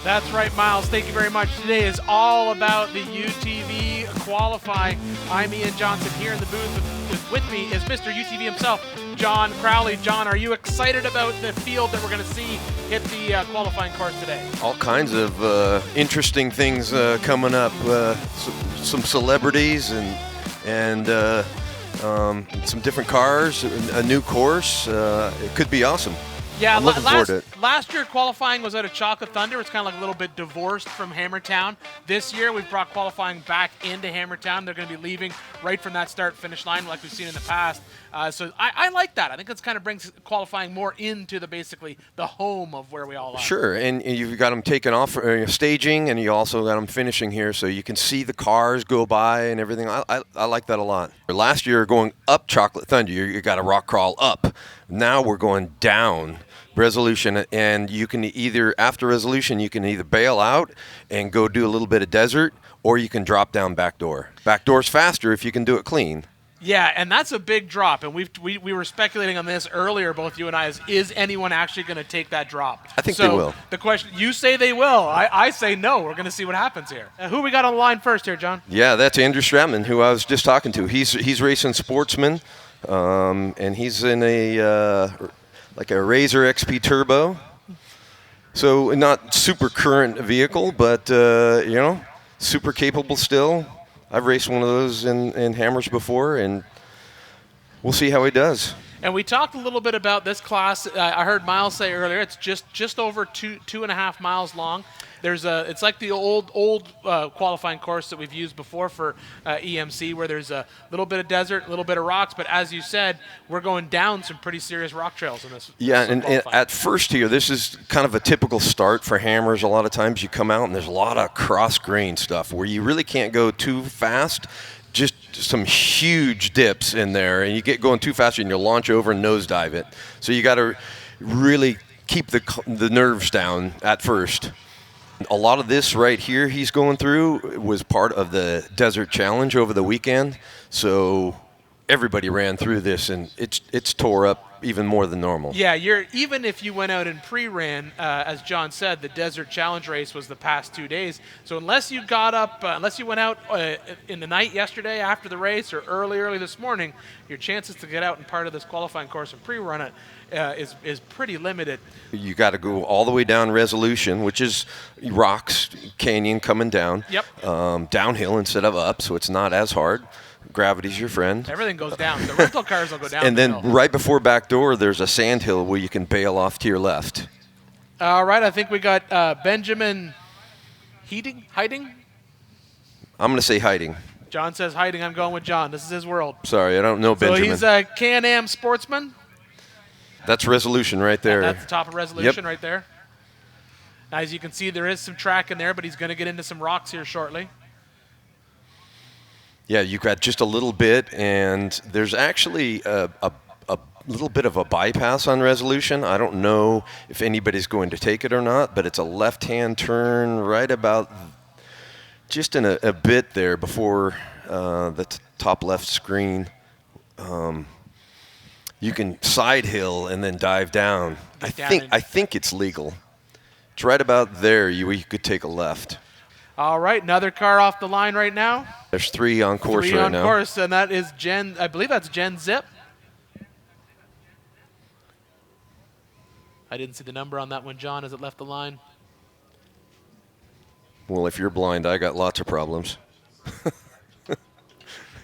That's right, Miles. Thank you very much. Today is all about the UTV qualifying. I'm Ian Johnson. Here in the booth with me is Mr. UTV himself, John Crowley. John, are you excited about the field that we're going to see hit the qualifying course today? All kinds of interesting things coming up. Some celebrities and some different cars, a new course. It could be awesome. Yeah, I'm looking forward to it. Last year qualifying was out of Chocolate Thunder. It's kind of like a little bit divorced from Hammertown. This year we've brought qualifying back into Hammertown. They're going to be leaving right from that start-finish line like we've seen in the past. So I like that. I think it kind of brings qualifying more into basically the home of where we all are. Sure, and you've got them taking off, staging, and you also got them finishing here, so you can see the cars go by and everything. I like that a lot. Last year, going up Chocolate Thunder, you got a rock crawl up. Now we're going down Resolution, and you can either, after Resolution, you can either bail out and go do a little bit of desert, or you can drop down backdoor. Backdoor's faster if you can do it clean. Yeah, and that's a big drop, and we were speculating on this earlier, both you and I, is anyone actually going to take that drop? I think they will. The question, you say they will. I say no. We're going to see what happens here. Who we got on the line first here, John? Yeah, that's Andrew Stratman, who I was just talking to. He's racing Sportsman, and he's in a like a Razor XP Turbo. So not super current vehicle, but super capable still. I've raced one of those in Hammers before, and we'll see how he does. And we talked a little bit about this class. I heard Miles say earlier it's just over 2.5 miles long. It's like the old qualifying course that we've used before for EMC, where there's a little bit of desert, a little bit of rocks. But as you said, we're going down some pretty serious rock trails in this. Yeah, and at first here, this is kind of a typical start for Hammers. A lot of times you come out and there's a lot of cross-grain stuff where you really can't go too fast. Just some huge dips in there, and you get going too fast and you'll launch over and nosedive it. So you got to really keep the nerves down at first. A lot of this right here he's going through was part of the Desert Challenge over the weekend, so everybody ran through this, and it's tore up even more than normal. Yeah, even if you went out and pre-ran, as John said, the Desert Challenge race was the past 2 days. So unless you got up, unless you went out in the night yesterday after the race or early this morning, your chances to get out and part of this qualifying course and pre-run it is pretty limited. You got to go all the way down Resolution, which is rocks, canyon coming down. Yep. Downhill instead of up, so it's not as hard. Gravity's your friend. Everything goes down. The rental cars will go down. And then right before backdoor, there's a sand hill where you can bail off to your left. All right, I think we got Benjamin Hiding? I'm going to say Hiding. John says Hiding. I'm going with John. This is his world. Sorry, I don't know Benjamin. So he's a Can-Am sportsman? That's Resolution right there. That's the top of Resolution right there. Now, as you can see, there is some track in there, but he's going to get into some rocks here shortly. Yeah, you've got just a little bit, and there's actually a little bit of a bypass on Resolution. I don't know if anybody's going to take it or not, but it's a left-hand turn right about just in a bit there before the top left screen. You can side hill and then dive down. I think it's legal. It's right about there. You could take a left. All right, another car off the line right now. There's 3 on course right now. 3 on course, and that is Jen. I believe that's Jen Zip. I didn't see the number on that one, John, as it left the line. Well, if you're blind, I got lots of problems.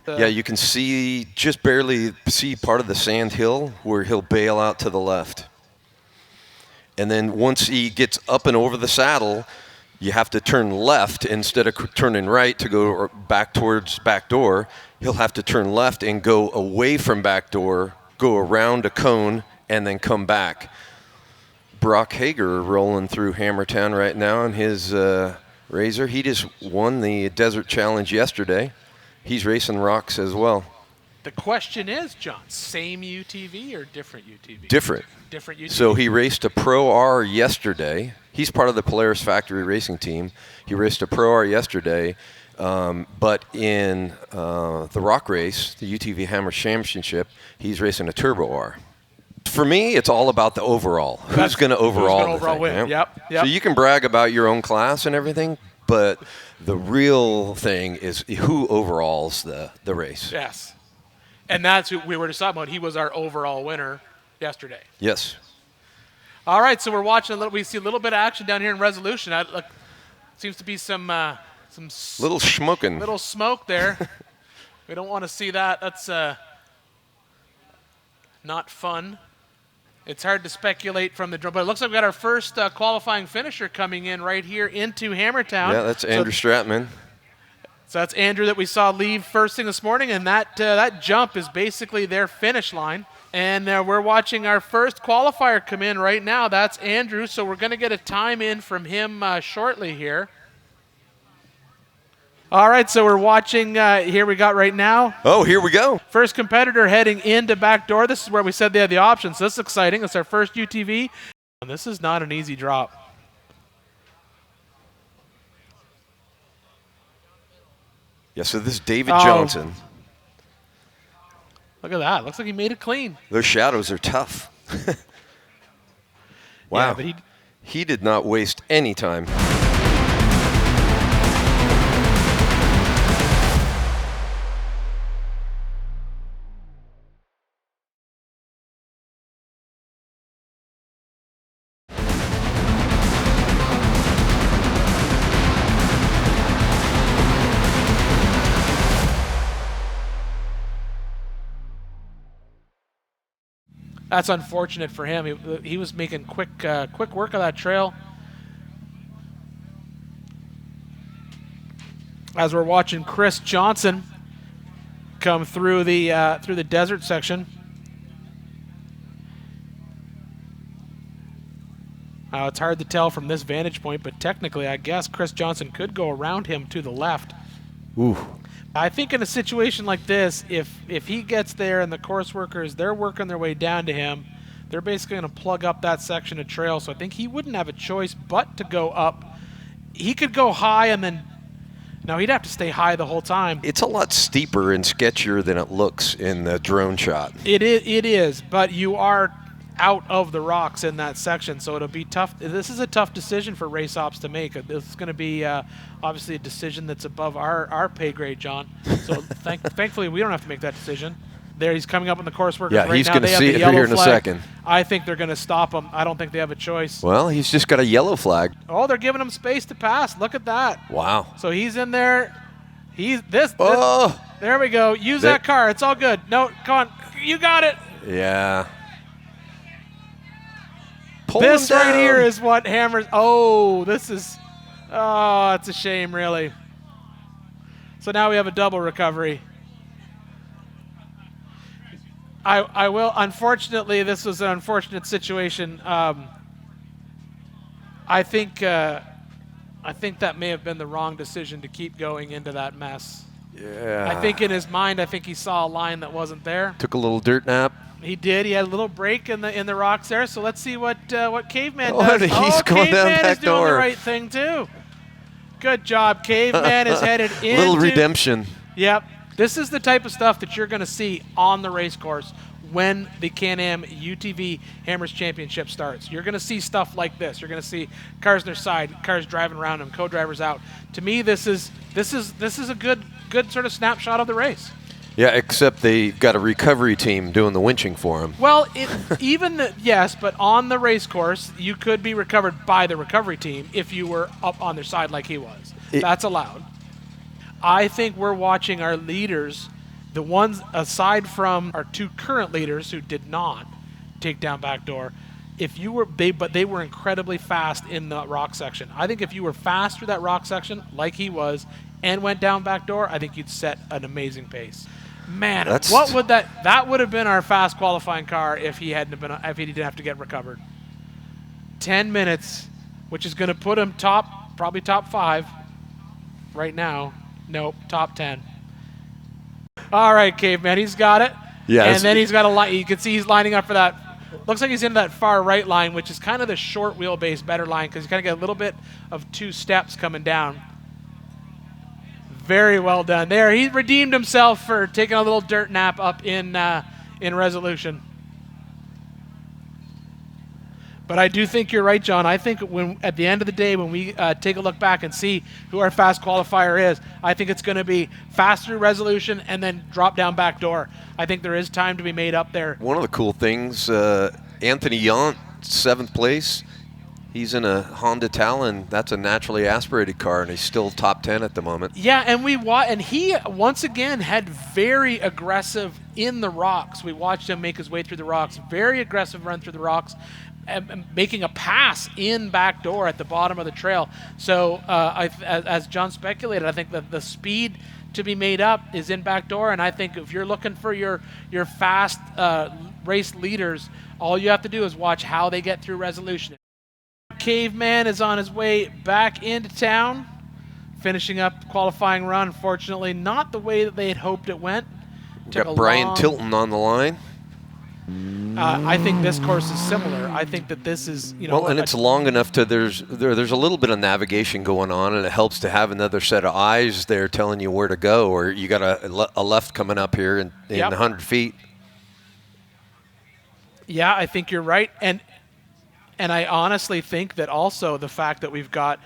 Yeah, you can just barely see part of the sand hill where he'll bail out to the left. And then once he gets up and over the saddle, you have to turn left instead of turning right to go back towards backdoor. He'll have to turn left and go away from backdoor, go around a cone, and then come back. Brock Hager rolling through Hammertown right now in his Razor. He just won the Desert Challenge yesterday. He's racing rocks as well. The question is, John, same UTV or different UTV? Different. Different UTV. So he raced a Pro R yesterday. He's part of the Polaris Factory racing team. He raced a Pro R yesterday, but in the rock race, the UTV Hammer Championship, he's racing a Turbo R. For me, it's all about the overall. Who's going to overall the thing, win? yeah? Yep. So you can brag about your own class and everything, but the real thing is who overalls the race. Yes. And that's who we were just talking about. He was our overall winner yesterday. Yes. All right, so we're watching we see a little bit of action down here in Resolution. Seems to be some Little schmucking. little smoke there. We don't want to see that. That's not fun. It's hard to speculate from the drone, but it looks like we got our first qualifying finisher coming in right here into Hammertown. Yeah, that's Andrew Stratman. So that's Andrew that we saw leave first thing this morning, and that jump is basically their finish line. And we're watching our first qualifier come in right now. That's Andrew, so we're going to get a time in from him shortly here. All right, so we're watching, here we got right now. Oh, here we go. First competitor heading into back door. This is where we said they had the options. So this is exciting. It's our first UTV. And this is not an easy drop. Yeah, so this is David Johnson. Look at that. Looks like he made it clean. Those shadows are tough. Wow. Yeah, but he did not waste any time. That's unfortunate for him. He was making quick work of that trail. As we're watching Chris Johnson come through the desert section. It's hard to tell from this vantage point, but technically, I guess Chris Johnson could go around him to the left. Ooh. I think in a situation like this, if he gets there and the course workers, they're working their way down to him, they're basically going to plug up that section of trail. So I think he wouldn't have a choice but to go up. He could go high and then, no, he'd have to stay high the whole time. It's a lot steeper and sketchier than it looks in the drone shot. It is, but you are out of the rocks in that section, so it'll be tough. This is a tough decision for race ops to make. It's going to be obviously a decision that's above our pay grade, John. So thankfully we don't have to make that decision. There, he's coming up on the course workers right now. Yeah, he's going to see it here in a second. I think they're going to stop him. I don't think they have a choice. Well, he's just got a yellow flag. Oh, they're giving him space to pass. Look at that. Wow. So he's in there. Oh. There we go. Use that car. It's all good. No, come on. You got it. Yeah. This right here is what hammers. Oh, it's a shame, really. So now we have a double recovery. I will. Unfortunately, this was an unfortunate situation. I think that may have been the wrong decision to keep going into that mess. Yeah. I think in his mind, he saw a line that wasn't there. Took a little dirt nap. He did. He had a little break in the rocks there. So let's see what Caveman does. He's going down Caveman back is doing door. the right thing too. Good job. Caveman is headed into. Little redemption. Yep. This is the type of stuff that you're going to see on the race course when the Can-Am UTV Hammers Championship starts. You're going to see stuff like this. You're going to see cars on their side, cars driving around them, co-drivers out. To me, this is a good sort of snapshot of the race. Yeah, except they got a recovery team doing the winching for him. Well, yes, but on the race course, you could be recovered by the recovery team if you were up on their side like he was. That's allowed. I think we're watching our leaders, the ones aside from our two current leaders who did not take down backdoor. But they were incredibly fast in the rock section. I think if you were fast through that rock section like he was and went down backdoor, I think you'd set an amazing pace. Man, what would that would have been our fast qualifying car if he didn't have to get recovered. 10 minutes, which is going to put him probably top 5 right now. Nope, top 10. All right, Caveman, he's got it. Yeah. And then he's got a line. You can see he's lining up for that. Looks like he's into that far right line, which is kind of the short wheelbase better line because you kind of get a little bit of 2 steps coming down. Very well done there. He redeemed himself for taking a little dirt nap up in Resolution. But I do think you're right, John. I think when at the end of the day, when we take a look back and see who our fast qualifier is, I think it's going to be fast through resolution and then drop down back door. I think there is time to be made up there. One of the cool things, Anthony Yount, 7th place. He's in a Honda Talon. That's a naturally aspirated car, and he's still top 10 at the moment. Yeah, and he once again had very aggressive in the rocks. We watched him make his way through the rocks, very aggressive run through the rocks, and making a pass in back door at the bottom of the trail. So as John speculated, I think that the speed to be made up is in back door, and I think if you're looking for your fast race leaders, all you have to do is watch how they get through resolution. Caveman is on his way back into town, finishing up qualifying run. Unfortunately, not the way that they had hoped it went. We've got Brian Tilton on the line. I think this course is similar. I think that this is, well, and it's long enough to there's a little bit of navigation going on, and it helps to have another set of eyes there telling you where to go, or you got a left coming up here in 100 feet. Yeah, I think you're right, and I honestly think that also the fact that we've got,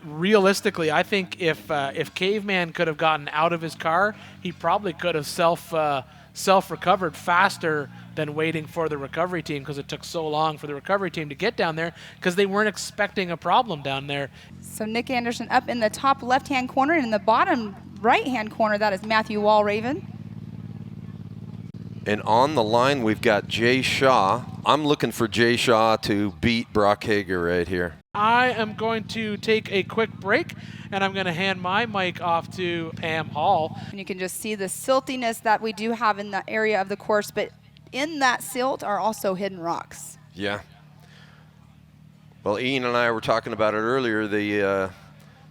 realistically, I think if Caveman could have gotten out of his car, he probably could have self-recovered faster than waiting for the recovery team, because it took so long for the recovery team to get down there because they weren't expecting a problem down there. So Nick Anderson up in the top left-hand corner, and in the bottom right-hand corner, that is Matthew Walraven. And on the line, we've got Jay Shaw. I'm looking for Jay Shaw to beat Brock Hager right here. I am going to take a quick break, and I'm going to hand my mic off to Pam Hall. And you can just see the siltiness that we do have in the area of the course, but in that silt are also hidden rocks. Yeah. Well, Ian and I were talking about it earlier, the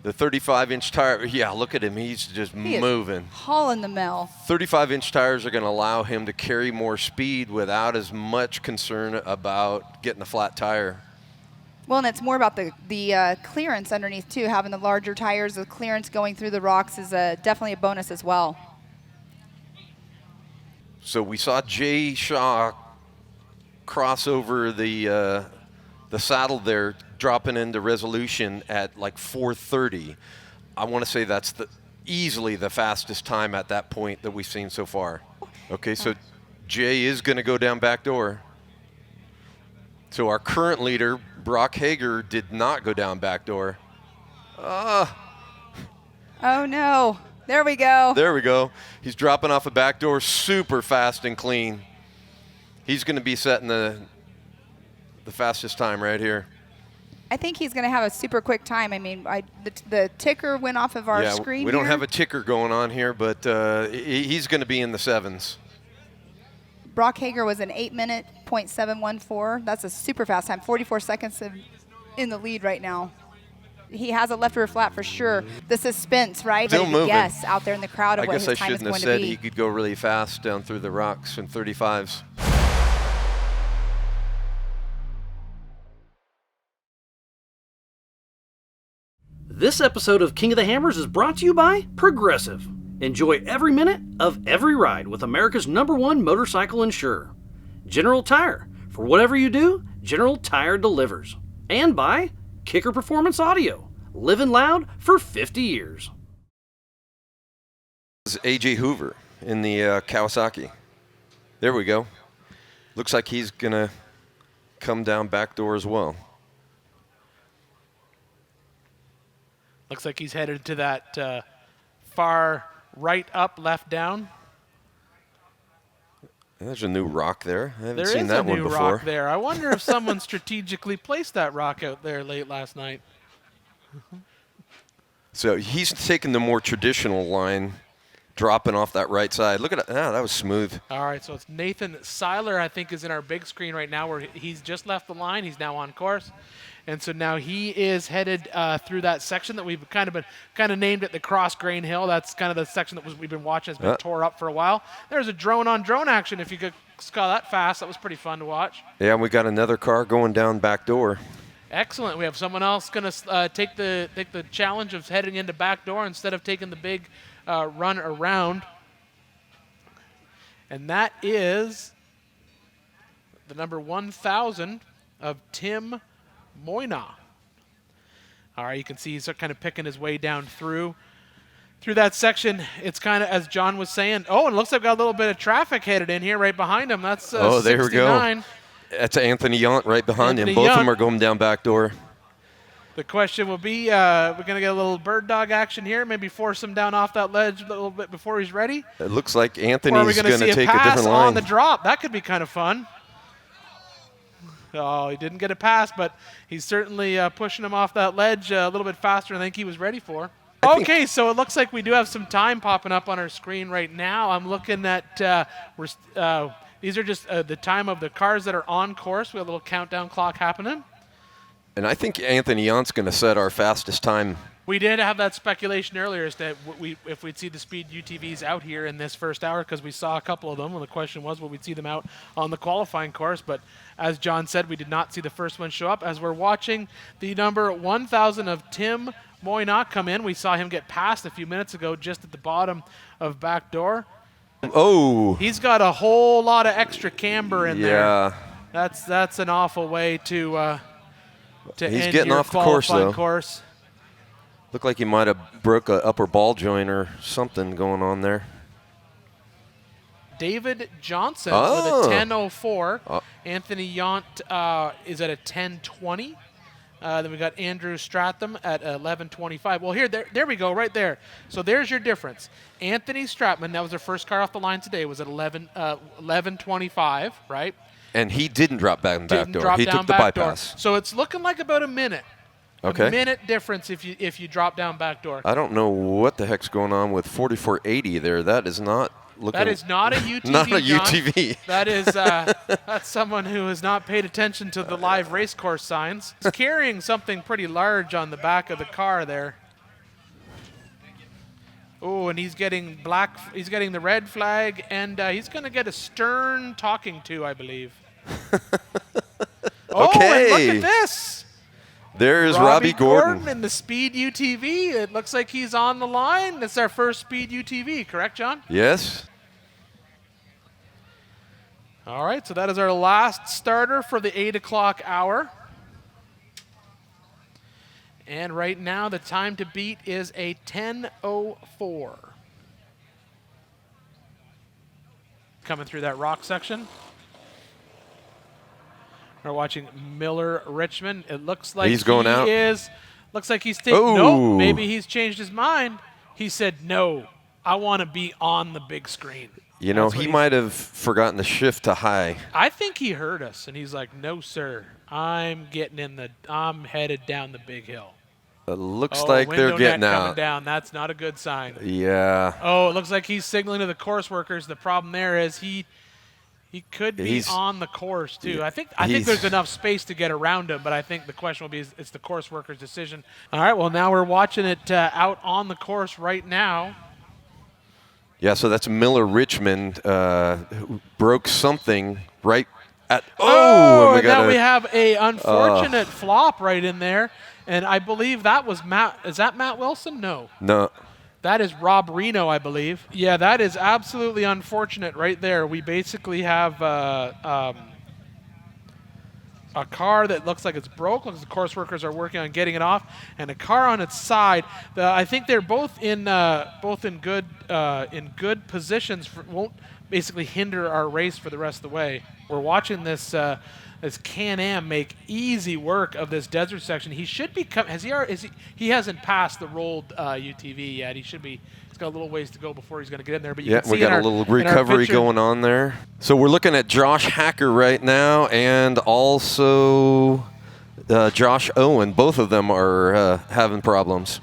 35-inch tire. Yeah, look at him. He's just moving. Hauling the mill. 35-inch tires are going to allow him to carry more speed without as much concern about getting a flat tire. Well, and it's more about the clearance underneath, too. Having the larger tires, the clearance going through the rocks is definitely a bonus as well. So we saw Jay Shaw cross over the saddle there, dropping into resolution at like 4:30. I want to say that's easily the fastest time at that point that we've seen so far. Okay, so Jay is going to go down back door. So our current leader, Brock Hager, did not go down back door. Oh, no. There we go. There we go. He's dropping off a back door super fast and clean. He's going to be setting the fastest time right here. I think he's going to have a super quick time. I mean, the ticker went off of our screen. We don't have a ticker going on here, but he's going to be in the 7s. Brock Hager was an 8-minute .714. That's a super fast time. 44 seconds in the lead right now. He has a left rear flat for sure. The suspense, right? Still moving. Yes, out there in the crowd of what his time is going to be. I guess I shouldn't have said he could go really fast down through the rocks in 35s. This episode of King of the Hammers is brought to you by Progressive. Enjoy every minute of every ride with America's #1 motorcycle insurer. General Tire. For whatever you do, General Tire delivers. And by Kicker Performance Audio. Living loud for 50 years. This is A.J. Hoover in the Kawasaki. There we go. Looks like he's going to come down back door as well. Looks like he's headed to that far right up, left down. There's a new rock there. I haven't There seen is that a one new before. rock there. I wonder if someone strategically placed that rock out there late last night. So he's taking the more traditional line, dropping off that right side. Look at it. Ah, that was smooth. All right, so it's Nathan Seiler, I think, is in our big screen right now, where he's just left the line. He's now on course. And so now he is headed through that section that we've kind of named it the Cross Grain Hill. That's kind of the section that we've been watching. It's been tore up for a while. There's a drone-on-drone action. If you could saw that fast, that was pretty fun to watch. Yeah, we got another car going down back door. Excellent. We have someone else going to take the challenge of heading into back door instead of taking the big run around. And that is the number 1,000. of Tim Moyna. All right, you can see he's kind of picking his way down through that section. It's kind of, as John was saying, oh, it looks like we've got a little bit of traffic headed in here right behind him. That's 69. There we go. That's Anthony Yount right behind him. Both of them are going down back door. The question will be, we're going to get a little bird dog action here, maybe force him down off that ledge a little bit before he's ready. It looks like Anthony's going to take a different pass line. on the drop. That could be kind of fun. Oh, he didn't get a pass, but he's certainly pushing him off that ledge a little bit faster than I think he was ready for. Okay, so it looks like we do have some time popping up on our screen right now. I'm looking at, these are just the time of the cars that are on course. We have a little countdown clock happening. And I think Anthony Yount's going to set our fastest time. We did have that speculation earlier as to if we'd see the speed UTVs out here in this first hour, because we saw a couple of them, and the question was, will we see them out on the qualifying course? But as John said, we did not see the first one show up. As we're watching the number 1,000 of Tim Moyna come in, we saw him get passed a few minutes ago just at the bottom of back door. Oh. He's got a whole lot of extra camber in there. Yeah. That's an awful way to He's end getting your off the course, qualifying though. course. Looked like he might have broke an upper ball joint or something going on there. David Johnson with a 10:04. Anthony Yount is at a 10:20. Then we got Andrew Stratham at 11:25. Well, there we go, right there. So there's your difference. Anthony Stratman, that was their first car off the line today, was at 11:25, right? And he didn't drop back in back door. He took the back bypass. door. So it's looking like about a minute. Okay. A minute difference if you drop down back door. I don't know what the heck's going on with 4480 there. That is not looking. That is not a UTV. Not a John. UTV. That is that's someone who has not paid attention to the live race course signs. He's carrying something pretty large on the back of the car there. Oh, and he's getting He's getting the red flag, and he's going to get a stern talking to, I believe. Oh, and look at this. There's Robbie Gordon. In the Speed UTV. It looks like he's on the line. That's our first Speed UTV, correct, John? Yes. All right, so that is our last starter for the 8 o'clock hour. And right now, the time to beat is a 10:04. Coming through that rock section. We're watching Miller Richmond. It looks like he's going out. Looks like he's taking. No, maybe he's changed his mind. He said, "No, I want to be on the big screen." You know, he might have forgotten to shift to high. I think he heard us, and he's like, "No, sir, I'm headed down the big hill." It looks like they're getting out. Coming down. That's not a good sign. Yeah. Oh, it looks like he's signaling to the course workers. The problem there is he could be on the course too. I think there's enough space to get around him, but I think the question will be it's the course worker's decision. All right, well now we're watching it out on the course right now. Yeah, so that's Miller Richmond who broke something right at. And now we have a unfortunate flop right in there, and I believe that was Matt. Is that Matt Wilson? No. No. That is Rob Reno, I believe. Yeah, that is absolutely unfortunate right there. We basically have a car that looks like it's broke. Looks like the course workers are working on getting it off, and a car on its side. I think they're both in good positions. Won't basically hinder our race for the rest of the way. We're watching this Can-Am make easy work of this desert section. He should be he hasn't passed the rolled UTV yet. He's got a little ways to go before he's going to get in there. But you can see we got a little recovery going on there. So we're looking at Josh Hacker right now, and also Josh Owen. Both of them are having problems.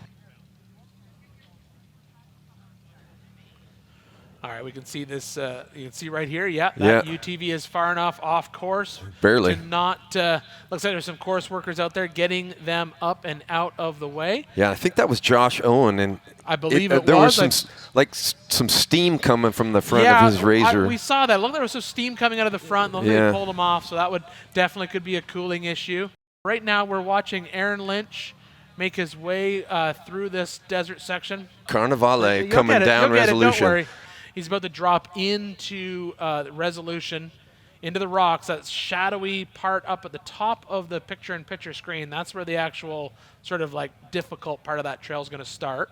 All right, we can see this. You can see right here. Yeah, that UTV is far enough off course. Barely. To not. Looks like there's some course workers out there getting them up and out of the way. Yeah, I think that was Josh Owen, and I believe there was some steam coming from the front of his Razor. We saw that. Look, there was some steam coming out of the front. And they pulled them off, so that would definitely could be a cooling issue. Right now, we're watching Aaron Lynch make his way through this desert section. Carnivale coming down Resolution. Don't worry. He's about to drop into Resolution. into the rocks, that shadowy part up at the top of the picture-in-picture screen, that's where the actual sort of like difficult part of that trail is going to start.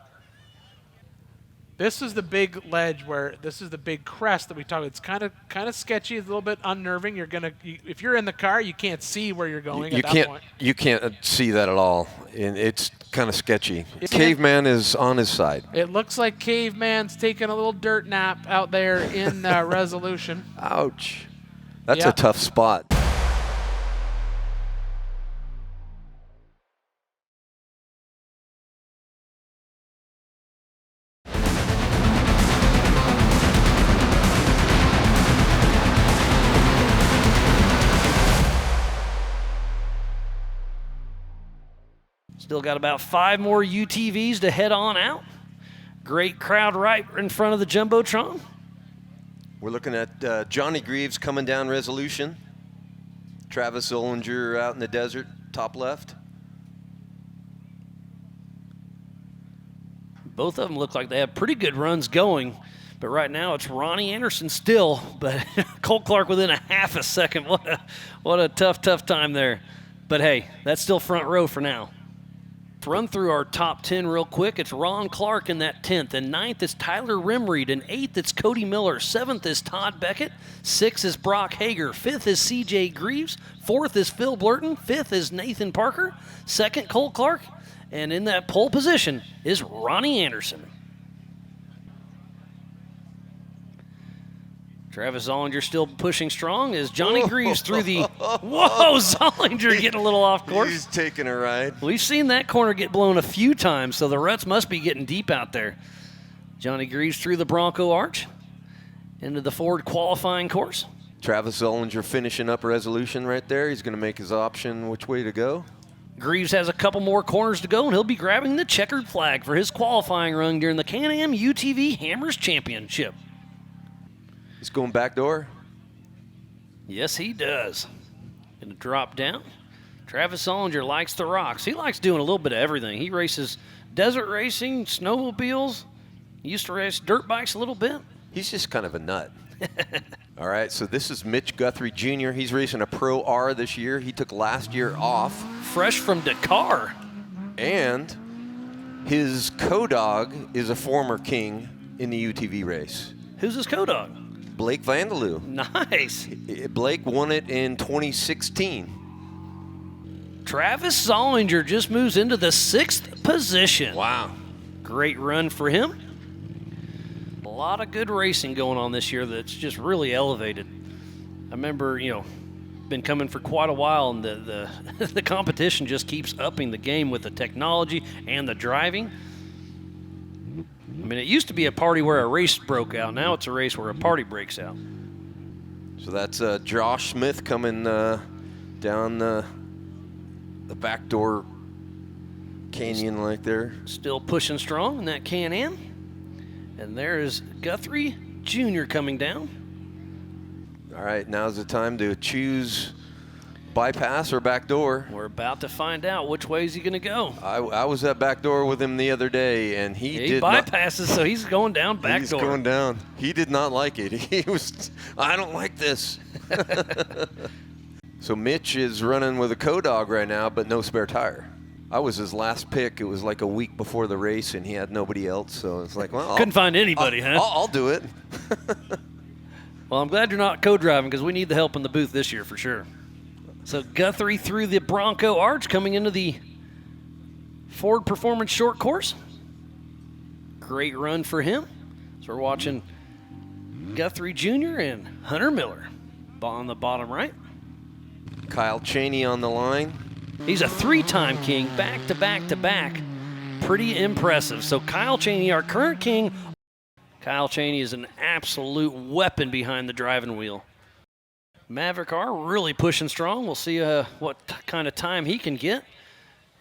This is the big ledge where this is the big crest that we talked about. It's kind of sketchy, it's a little bit unnerving. If you're in the car, you can't see where you're going at that point. You can't see that at all, and it's kind of sketchy. Caveman is on his side. It looks like Caveman's taking a little dirt nap out there in Resolution. Ouch. That's a tough spot. Still got about 5 more UTVs to head on out. Great crowd right in front of the Jumbotron. We're looking at Johnny Greaves coming down Resolution. Travis Ollinger out in the desert, top left. Both of them look like they have pretty good runs going, but right now it's Ronnie Anderson still, but Cole Clark within a half a second. What a tough time there. But hey, that's still front row for now. Run through our top 10 real quick. It's Ron Clark in that 10th. And 9th is Tyler Rimreed. And 8th, it's Cody Miller. 7th is Todd Beckett. 6th is Brock Hager. 5th is CJ Greaves. 4th is Phil Blurton. 5th is Nathan Parker. 2nd, Cole Clark. And in that pole position is Ronnie Anderson. Travis Zollinger still pushing strong as Johnny Greaves through the... Whoa, Zollinger getting a little off course. He's taking a ride. We've seen that corner get blown a few times, so the ruts must be getting deep out there. Johnny Greaves through the Bronco Arch into the Ford qualifying course. Travis Zollinger finishing up Resolution right there. He's going to make his option which way to go. Greaves has a couple more corners to go, and he'll be grabbing the checkered flag for his qualifying run during the Can-Am UTV Hammers Championship. He's going back door. Yes, he does. Going to drop down. Travis Zollinger likes the rocks. He likes doing a little bit of everything. He races desert racing, snowmobiles. He used to race dirt bikes a little bit. He's just kind of a nut. All right, so this is Mitch Guthrie Jr. He's racing a Pro R this year. He took last year off. Fresh from Dakar. And his co-dog is a former king in the UTV race. Who's his co-dog? Blake Vandeloo. Nice. Blake won it in 2016. Travis Zollinger just moves into the 6th position. Wow. Great run for him. A lot of good racing going on this year that's just really elevated. I remember, been coming for quite a while, and the the competition just keeps upping the game with the technology and the driving. I mean, it used to be a party where a race broke out. Now it's a race where a party breaks out. So that's Josh Smith coming down the backdoor canyon like there. Still pushing strong in that Can-Am. And there is Guthrie Jr. coming down. All right, now's the time to choose bypass or back door. We're about to find out which way is he going to go. I was at back door with him the other day, and he bypasses, so he's going down back door. He's going down. He did not like it. He was, I don't like this. So Mitch is running with a co-dog right now, but no spare tire. I was his last pick. It was like a week before the race, and he had nobody else, so it's like, well, couldn't find anybody, huh? I'll do it. Well, I'm glad you're not co-driving because we need the help in the booth this year for sure. So Guthrie through the Bronco Arch coming into the Ford Performance Short Course. Great run for him. So we're watching Guthrie Jr. and Hunter Miller on the bottom right. Kyle Cheney on the line. He's a 3-time king, back to back to back. Pretty impressive. So Kyle Cheney, our current king. Kyle Cheney is an absolute weapon behind the driving wheel. Maverick R really pushing strong. We'll see what kind of time he can get.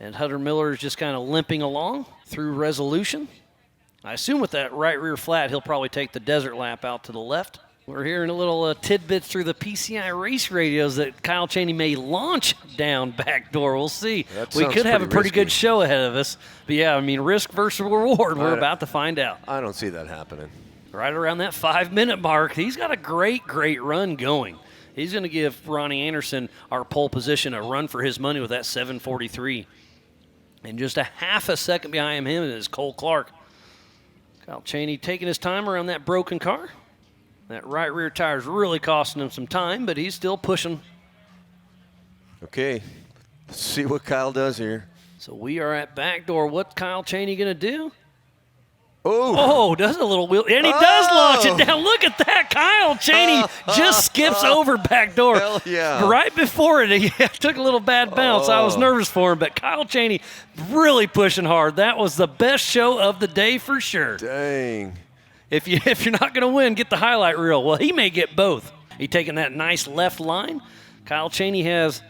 And Hunter Miller is just kind of limping along through Resolution. I assume with that right rear flat, he'll probably take the desert lap out to the left. We're hearing a little tidbits through the PCI race radios that Kyle Cheney may launch down back door. We'll see. We could have a pretty good show ahead of us. But yeah, I mean, risk versus reward. We're about to find out. I don't see that happening. Right around that 5-minute mark, he's got a great run going. He's going to give Ronnie Anderson, our pole position, a run for his money with that 7:43. And just a half a second behind him is Cole Clark. Kyle Cheney taking his time around that broken car. That right rear tire is really costing him some time, but he's still pushing. Okay, let's see what Kyle does here. So we are at backdoor. What's Kyle Cheney going to do? Oh, Does a little wheel, and he does launch it down. Look at that. Kyle Cheney just skips over backdoor. Hell yeah. Right before it, he took a little bad bounce. I was nervous for him, but Kyle Cheney really pushing hard. That was the best show of the day for sure. dang. If you're not going to win, get the highlight reel. Well, he may get both. He taking that nice left line. Kyle Cheney has.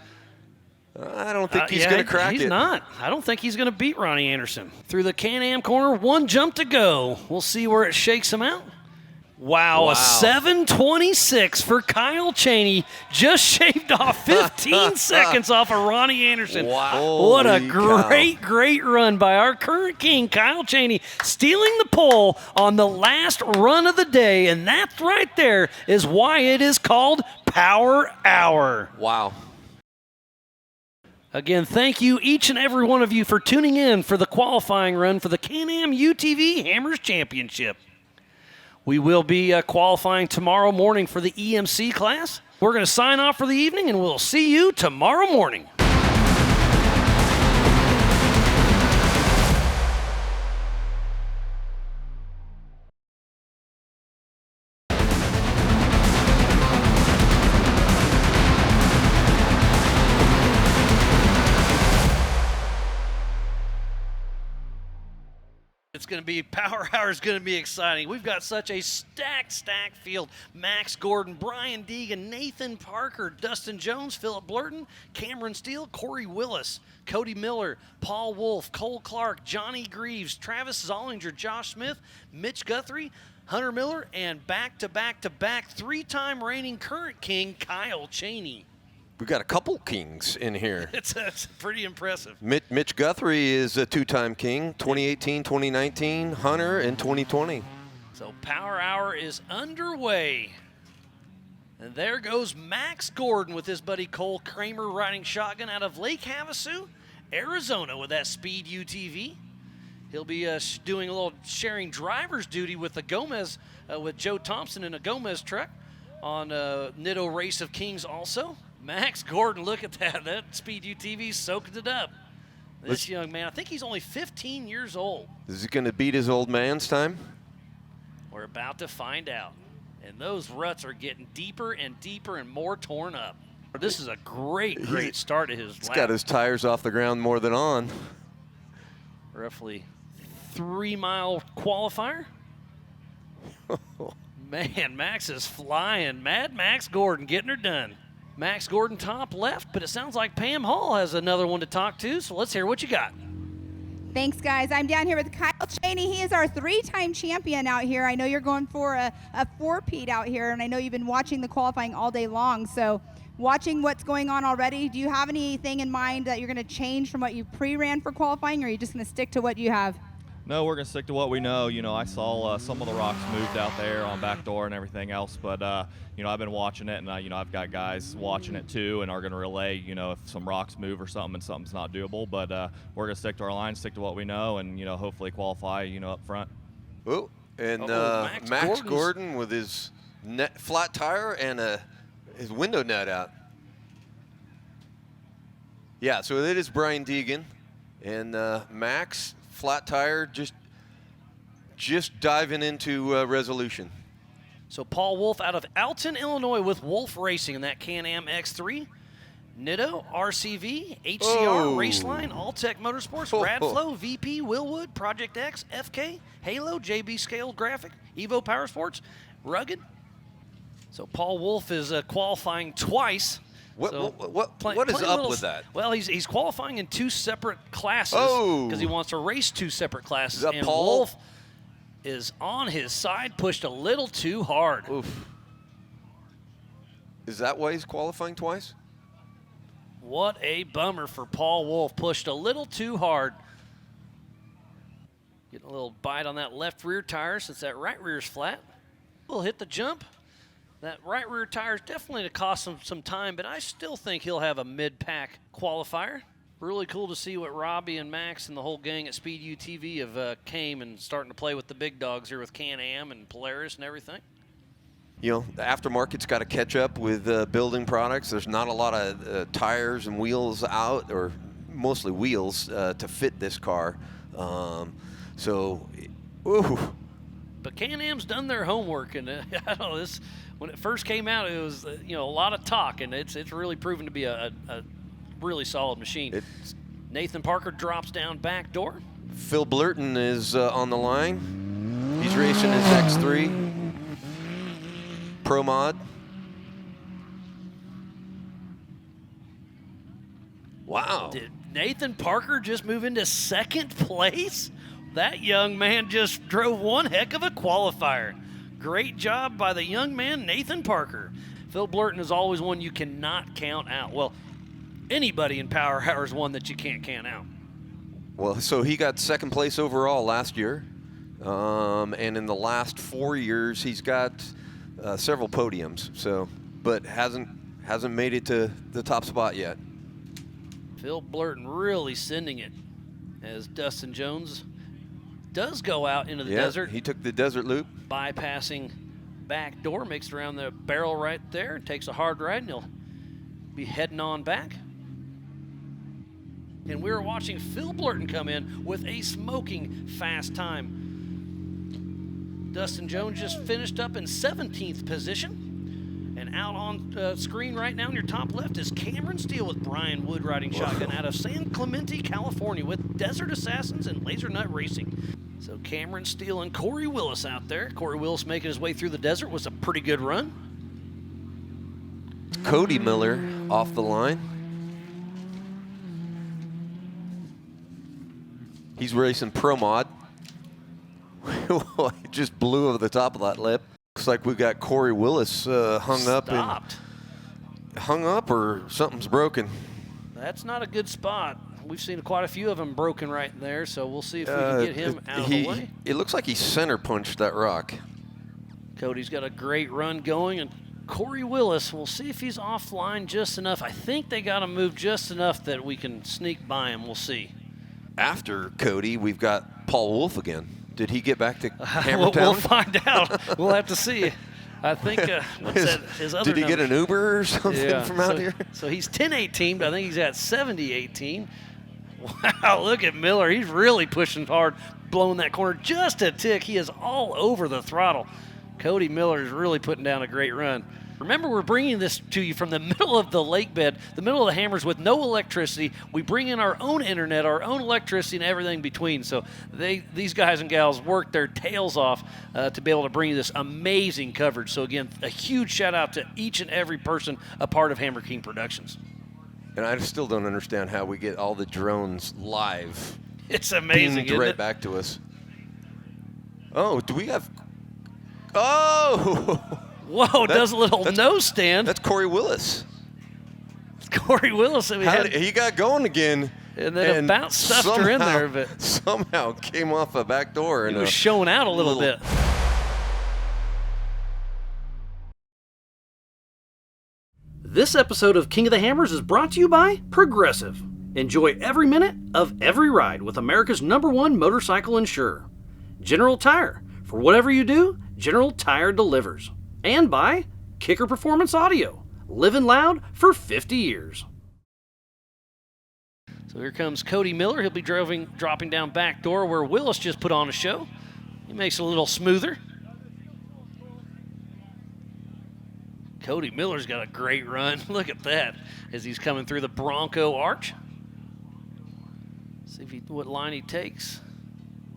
I don't think he's going to crack it. He's not. I don't think he's going to beat Ronnie Anderson. Through the Can-Am corner, one jump to go. We'll see where it shakes him out. Wow. A 7:26 for Kyle Cheney. Just shaved off 15 seconds off of Ronnie Anderson. Wow. What a Holy great run by our current king, Kyle Cheney, stealing the pole on the last run of the day. And that right there is why it is called Power Hour. Wow. Again, thank you, each and every one of you, for tuning in for the qualifying run for the Can-Am UTV Hammers Championship. We will be qualifying tomorrow morning for the EMC class. We're going to sign off for the evening, and we'll see you tomorrow morning. It's going to be, Power Hour is going to be exciting. We've got such a stacked field. Max Gordon, Brian Deegan, Nathan Parker, Dustin Jones, Philip Blurton, Cameron Steele, Corey Willis, Cody Miller, Paul Wolf, Cole Clark, Johnny Greaves, Travis Zollinger, Josh Smith, Mitch Guthrie, Hunter Miller, and back-to-back-to-back three-time reigning current king, Kyle Cheney. We got a couple kings in here. It's pretty impressive. Mitch Guthrie is a two-time king, 2018, 2019, Hunter, and 2020. So Power Hour is underway. And there goes Max Gordon with his buddy Cole Kramer riding shotgun out of Lake Havasu, Arizona with that Speed UTV. He'll be doing a little sharing driver's duty with the Gomez, with Joe Thompson in a Gomez truck on Nitto Race of Kings also. Max Gordon, look at that. That Speed UTV soaked it up. This young man, I think he's only 15 years old. Is he going to beat his old man's time? We're about to find out. And those ruts are getting deeper and deeper and more torn up. This is a great start to his lap. He's got his tires off the ground more than on. Roughly 3-mile qualifier. Man, Max is flying. Mad Max Gordon getting her done. Max Gordon top left, but it sounds like Pam Hall has another one to talk to, so let's hear what you got. Thanks, guys. I'm down here with Kyle Cheney. He is our 3-time champion out here. I know you're going for a 4-peat out here, and I know you've been watching the qualifying all day long. So watching what's going on already, do you have anything in mind that you're going to change from what you pre-ran for qualifying, or are you just going to stick to what you have? No, we're going to stick to what we know. You know, I saw some of the rocks moved out there on backdoor and everything else, but, you know, I've been watching it, and, you know, I've got guys watching it too and are going to relay, you know, if some rocks move or something and something's not doable. But we're going to stick to our line, stick to what we know, and, you know, hopefully qualify, you know, up front. Oh, and Max Gordon with his flat tire and his window nut out. Yeah, so it is Brian Deegan, and Max, flat tire, just diving into resolution. So Paul Wolf out of Alton, Illinois with Wolf Racing in that Can-Am X3. Nitto, RCV, HCR, Raceline, Alltech Motorsports, Radflow, VP, Willwood, Project X, FK, Halo, JB Scale Graphic, Evo Power Sports, Rugged. So Paul Wolf is qualifying twice. What is up with that? Well, he's qualifying in 2 separate classes because he wants to race 2 separate classes. Is that and Paul? Wolf is on his side, pushed a little too hard. Oof. Is that why he's qualifying twice? What a bummer for Paul Wolf. Pushed a little too hard. Getting a little bite on that left rear tire since that right rear's flat. We'll hit the jump. That right rear tire is definitely to cost him some time, but I still think he'll have a mid-pack qualifier. Really cool to see what Robbie and Max and the whole gang at Speed UTV have came and starting to play with the big dogs here with Can-Am and Polaris and everything. You know, the aftermarket's got to catch up with building products. There's not a lot of tires and wheels out, or mostly wheels, to fit this car. Ooh. But Can-Am's done their homework, and I don't know, this, when it first came out, it was a lot of talk, and it's really proven to be a really solid machine. Nathan Parker drops down back door. Phil Blurton is on the line. He's racing his X3 Pro Mod. Wow. Did Nathan Parker just move into second place? That young man just drove one heck of a qualifier. Great job by the young man, Nathan Parker. Phil Blurton is always one you cannot count out. Well, anybody in Power Hour is one that you can't count out. Well, so he got second place overall last year. And in the last 4 years, he's got several podiums. But hasn't made it to the top spot yet. Phil Blurton really sending it as Dustin Jones does go out into the desert. He took the desert loop. Bypassing back door, makes it around the barrel right there, takes a hard right, and he'll be heading on back. And we're watching Phil Blurton come in with a smoking fast time. Dustin Jones just finished up in 17th position. And out on screen right now in your top left is Cameron Steele with Brian Wood riding shotgun out of San Clemente, California with Desert Assassins and Laser Nut Racing. So Cameron Steele and Corey Willis out there. Corey Willis making his way through the desert was a pretty good run. Cody Miller off the line. He's racing Pro Mod. It just blew over the top of that lip. Looks like we got Corey Willis hung up, or something's broken. That's not a good spot. We've seen quite a few of them broken right there, so we'll see if we can get him out of the way. It looks like he center punched that rock. Cody's got a great run going, and Corey Willis, we'll see if he's offline just enough. I think they got him moved just enough that we can sneak by him. We'll see. After Cody, we've got Paul Wolf again. Did he get back to Hammertown? We'll find out. We'll have to see. I think, his other Did he get an Uber or something from out here? So he's 10-18, but I think he's at 70-18. Wow, look at Miller. He's really pushing hard, blowing that corner just a tick. He is all over the throttle. Cody Miller is really putting down a great run. Remember, we're bringing this to you from the middle of the lake bed, the middle of the Hammers with no electricity. We bring in our own internet, our own electricity, and everything between. So these guys and gals work their tails off to be able to bring you this amazing coverage. So again, a huge shout out to each and every person a part of Hammer King Productions. And I still don't understand how we get all the drones live. It's amazing, beamed right back to us. Oh, do we have... Oh! Whoa, does a little nose stand. That's Corey Willis. Corey Willis. He got going again. And then about stuffed her in there a bit. Somehow came off a back door. He was showing out a little bit. This episode of King of the Hammers is brought to you by Progressive. Enjoy every minute of every ride with America's #1 motorcycle insurer. General Tire. For whatever you do, General Tire delivers. And by Kicker Performance Audio. Living loud for 50 years. So here comes Cody Miller. He'll be dropping down back door where Willis just put on a show. He makes it a little smoother. Cody Miller's got a great run. Look at that as he's coming through the Bronco arch. See what line he takes.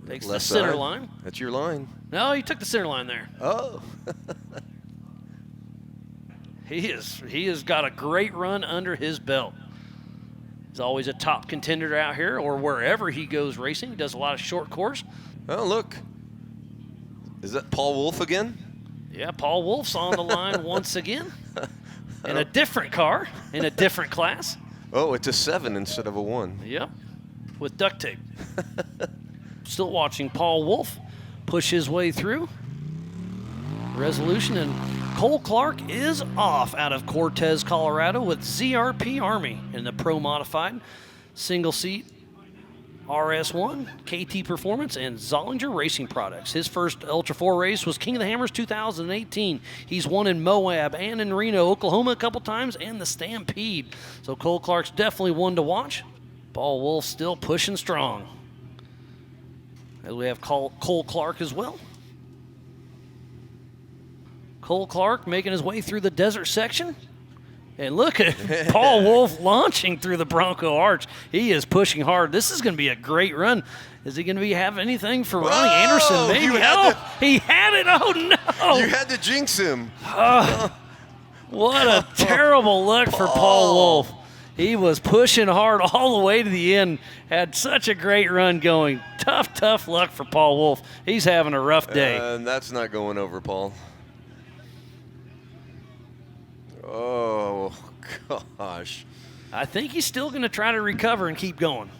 Takes the center line. That's your line. No, he took the center line there. Oh. He has got a great run under his belt. He's always a top contender out here or wherever he goes racing. He does a lot of short course. Oh, look. Is that Paul Wolf again? Yeah, Paul Wolf's on the line once again. In a different car, in a different class. Oh, it's a 7 instead of a 1. Yep, with duct tape. Still watching Paul Wolf push his way through. Resolution and Cole Clark is off out of Cortez, Colorado with ZRP Army in the Pro Modified single seat RS1, KT Performance, and Zollinger Racing Products. His first Ultra 4 race was King of the Hammers 2018. He's won in Moab and in Reno, Oklahoma a couple times, and the Stampede. So Cole Clark's definitely one to watch. Paul Wolf still pushing strong. As we have Cole Clark as well. Cole Clark making his way through the desert section. And look at Paul Wolf launching through the Bronco Arch. He is pushing hard. This is going to be a great run. Is he going to have anything for Ronnie Anderson? Maybe. He had it. Oh, no. You had to jinx him. What a terrible look for Paul Wolf. He was pushing hard all the way to the end. Had such a great run going. Tough luck for Paul Wolf. He's having a rough day. And that's not going over, Paul. Oh, gosh. I think he's still going to try to recover and keep going.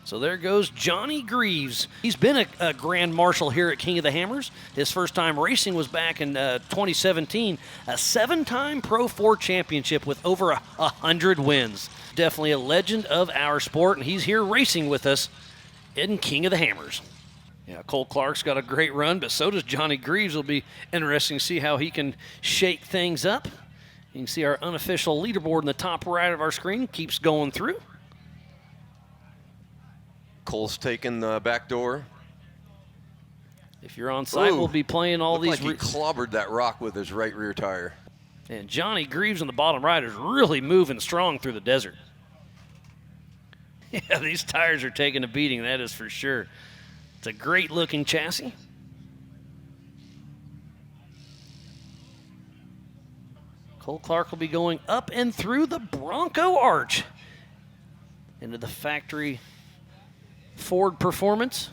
So there goes Johnny Greaves. He's been a Grand Marshal here at King of the Hammers. His first time racing was back in 2017, a 7-time Pro 4 championship with over 100 wins. Definitely a legend of our sport, and he's here racing with us in King of the Hammers. Yeah, Cole Clark's got a great run, but so does Johnny Greaves. It'll be interesting to see how he can shake things up. You can see our unofficial leaderboard in the top right of our screen keeps going through. Cole's taking the back door. If you're on site, we'll be playing all these. Like he clobbered that rock with his right rear tire. And Johnny Greaves on the bottom right is really moving strong through the desert. Yeah, these tires are taking a beating, that is for sure. It's a great looking chassis. Cole Clark will be going up and through the Bronco Arch into the factory Ford Performance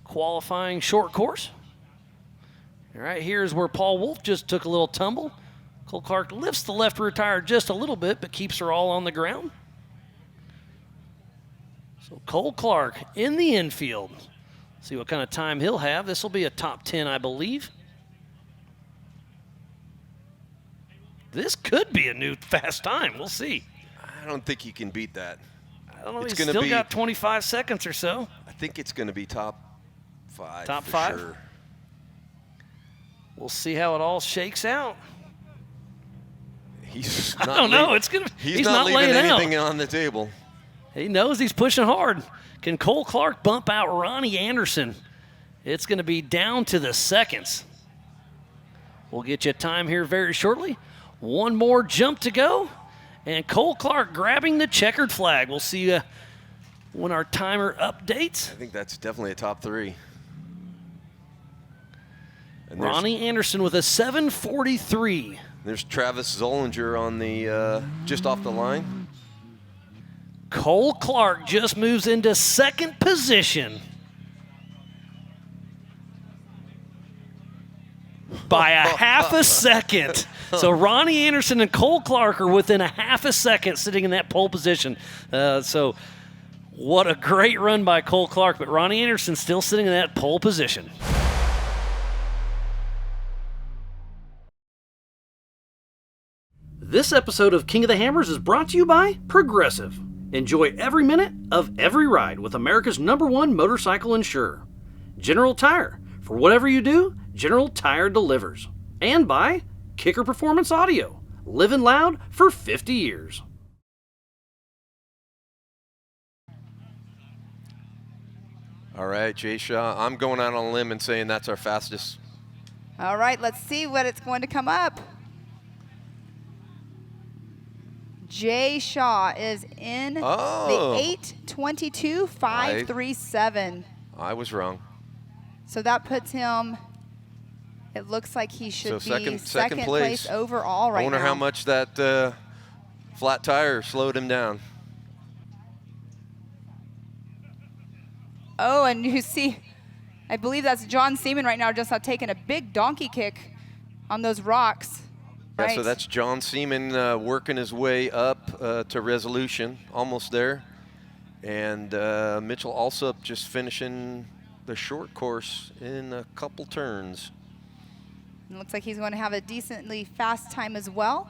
qualifying short course. All right, here's where Paul Wolf just took a little tumble. Cole Clark lifts the left rear tire just a little bit, but keeps her all on the ground. So Cole Clark in the infield. See what kind of time he'll have. This will be a top 10, I believe. This could be a new fast time. We'll see. I don't think he can beat that. I don't know. He's still got 25 seconds or so. I think it's going to be top 5. Top 5? Sure. We'll see how it all shakes out. He's I don't know. He's not leaving laying anything out. on the table. He knows he's pushing hard. Can Cole Clark bump out Ronnie Anderson? It's going to be down to the seconds. We'll get you a time here very shortly. One more jump to go. And Cole Clark grabbing the checkered flag. We'll see when our timer updates. I think that's definitely a top 3. And Ronnie Anderson with a 7:43. There's Travis Zollinger on the just off the line. Cole Clark just moves into second position by a half a second. So Ronnie Anderson and Cole Clark are within a half a second sitting in that pole position. So what a great run by Cole Clark, but Ronnie Anderson still sitting in that pole position. This episode of King of the Hammers is brought to you by Progressive. Enjoy every minute of every ride with America's #1 motorcycle insurer. General Tire. For whatever you do, General Tire delivers. And by Kicker Performance Audio. Living loud for 50 years. All right, Jay Shaw. I'm going out on a limb and saying that's our fastest. All right, let's see what it's going to come up. Jay Shaw is in the 8:22.537. I was wrong. So that puts him, it looks like he should be second place overall right now. I wonder how much that flat tire slowed him down. Oh, and you see, I believe that's John Seaman right now just taking a big donkey kick on those rocks. Yeah, Right. so that's John Seaman working his way up to resolution, almost there. And Mitchell Alsup just finishing the short course in a couple turns. It looks like he's going to have a decently fast time as well.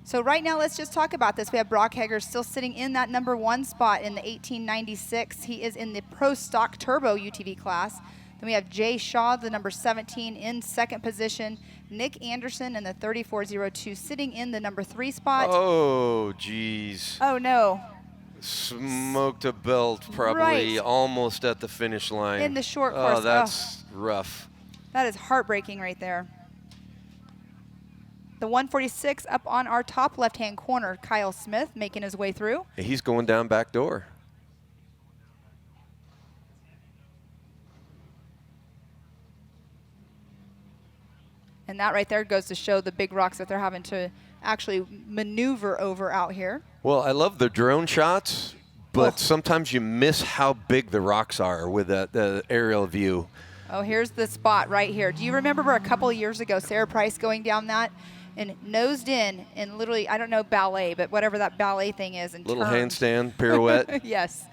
So right now, let's just talk about this. We have Brock Hager still sitting in that number 1 spot in the 1896. He is in the Pro Stock Turbo UTV class. Then we have Jay Shaw, the number 17, in 2nd position. Nick Anderson in the 3402 sitting in the number 3 spot. Oh, geez. Oh, no. Smoked a belt probably Right. almost at the finish line. In the short course. Oh, that's rough. That is heartbreaking right there. The 146 up on our top left-hand corner, Kyle Smith making his way through. He's going down back door. And that right there goes to show the big rocks that they're having to actually maneuver over out here. Well, I love the drone shots, but Oh. sometimes you miss how big the rocks are with the aerial view. Oh, here's the spot right here. Do you remember a couple of years ago, Sarah Price going down that and nosed in and literally, I don't know ballet, but whatever that ballet thing is, and Little turned. handstand, pirouette. Yes.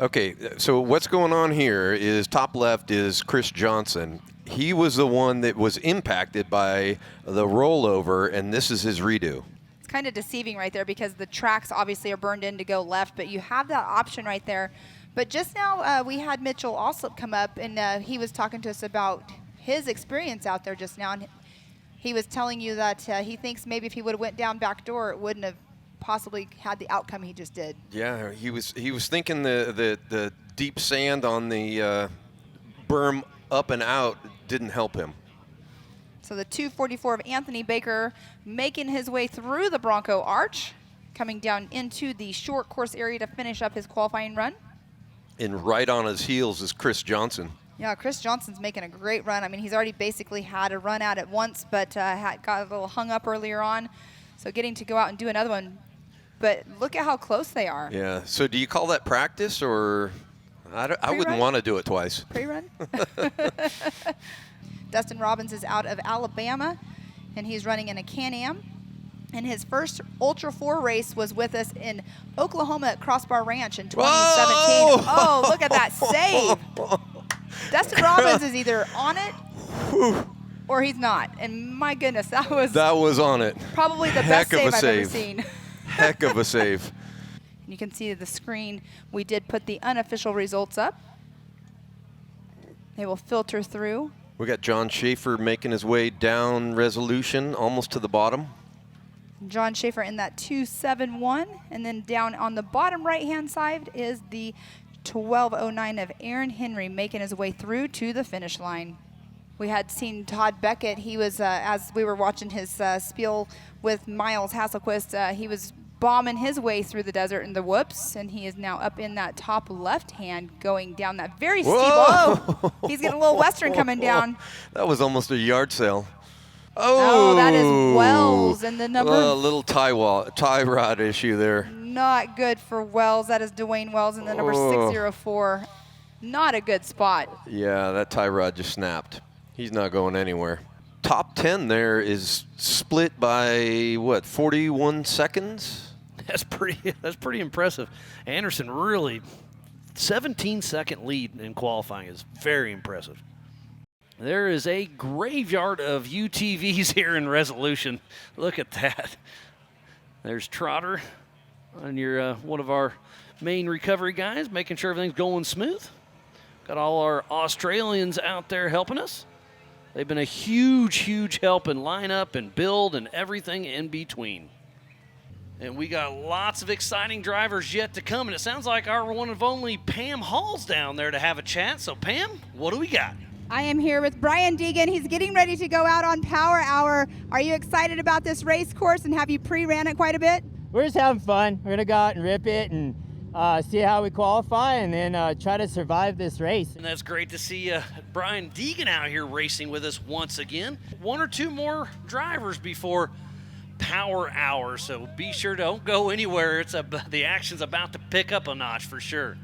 Okay, so what's going on here is top left is Chris Johnson. He was the one that was impacted by the rollover, and this is his redo. It's kind of deceiving right there because the tracks obviously are burned in to go left, but you have that option right there. But just now we had Mitchell Alsop come up, and he was talking to us about his experience out there just now. And he was telling you that he thinks maybe if he would have went down back door, it wouldn't have possibly had the outcome he just did. Yeah, he was thinking the deep sand on the berm up and out didn't help him. So the 244 of Anthony Baker making his way through the Bronco Arch, coming down into the short course area to finish up his qualifying run. And right on his heels is Chris Johnson. Yeah, Chris Johnson's making a great run. I mean, he's already basically had a run out at once, but got a little hung up earlier on. So getting to go out and do another one. But look at how close they are. Yeah, so do you call that practice, or I wouldn't Pre-run? want to do it twice. Pre-run. Dustin Robbins is out of Alabama, and he's running in a Can-Am. And his first Ultra 4 race was with us in Oklahoma at Crossbar Ranch in 2017. Whoa! Oh, look at that save. Dustin Robbins is either on it or he's not. And my goodness, that was on it. probably the Heck best of a save I've ever save. seen. Heck of a save. You can see the screen. We did put the unofficial results up. They will filter through. We got John Schaefer making his way down resolution, almost to the bottom. John Schaefer in that 271. And then down on the bottom right-hand side is the 1209 of Aaron Henry making his way through to the finish line. We had seen Todd Beckett. He was, as we were watching his spiel with Miles Hasselquist, he was bombing his way through the desert in the whoops, and he is now up in that top left hand going down that very steep. Oh, he's getting a little western coming down. That was almost a yard sale. Oh, that is Wells and the number. A little tie rod issue there. Not good for Wells. That is Dwayne Wells in the number Oh. 604. Not a good spot. Yeah, that tie rod just snapped. He's not going anywhere. Top 10 there is split by, what, 41 seconds? That's pretty impressive. Anderson really 17-second lead in qualifying is very impressive. There is a graveyard of UTVs here in Resolution. Look at that. There's Trotter on your one of our main recovery guys, making sure everything's going smooth. Got all our Australians out there helping us. They've been a huge, huge help in lineup and build and everything in between. And we got lots of exciting drivers yet to come, and it sounds like our one and only Pam Hall's down there to have a chat. So, Pam, what do we got? I am here with Brian Deegan. He's getting ready to go out on Power Hour. Are you excited about this race course, and have you pre-ran it quite a bit? We're just having fun. We're gonna go out and rip it and see how we qualify, and then try to survive this race. And that's great to see Brian Deegan out here racing with us once again. One or two more drivers before Power Hour, so be sure don't go anywhere. The action's about to pick up a notch for sure.